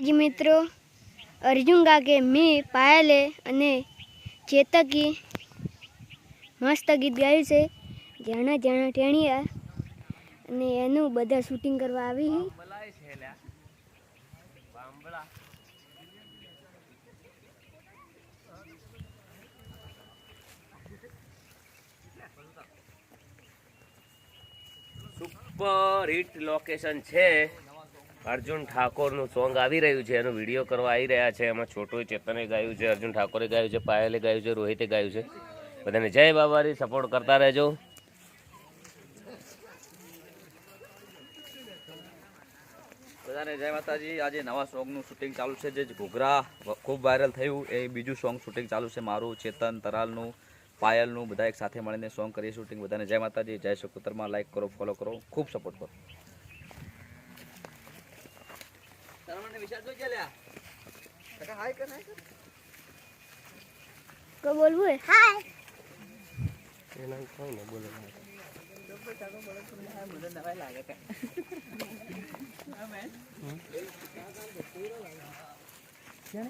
जी मित्रों अर्जुन काके मैं पायले अने चेतकी मस्त गीत गायु छे जाना जाना टेणिया अने एनु बधा शूटिंग करवा आवी ही। सुपर हिट लोकेशन छे अर्जुन ठाकोर नु सॉन्ग आवी रह्यु छे एनो विडियो करवा आई रह्या छे। एमां छोटो चेतने गायु छे, अर्जुन ठाकोरे गायु छे, पायले गायु छे, रोहिते गायु छे। बधाने जय बाबारी, सपोर्ट करता रहेजो। बधाने जय माताजी। आज नवा सॉन्ग नु शूटिंग चालू छे जे घोघरा खूब वायरल थयुं ए बीजू सॉन्ग शूटिंग चालू छे मारू चेतन तराल नु पायल नु बधा एक साथे मळीने सॉन्ग करीए शूटिंग। बधाने जय माताजी, जय शकुतर में लाइक करो, फॉलो करो, खूब सपोर्ट करो। हाय कर को बोलबो है हाय एना कोई न बोले मुझे नवाई लागे का हां मैन क्या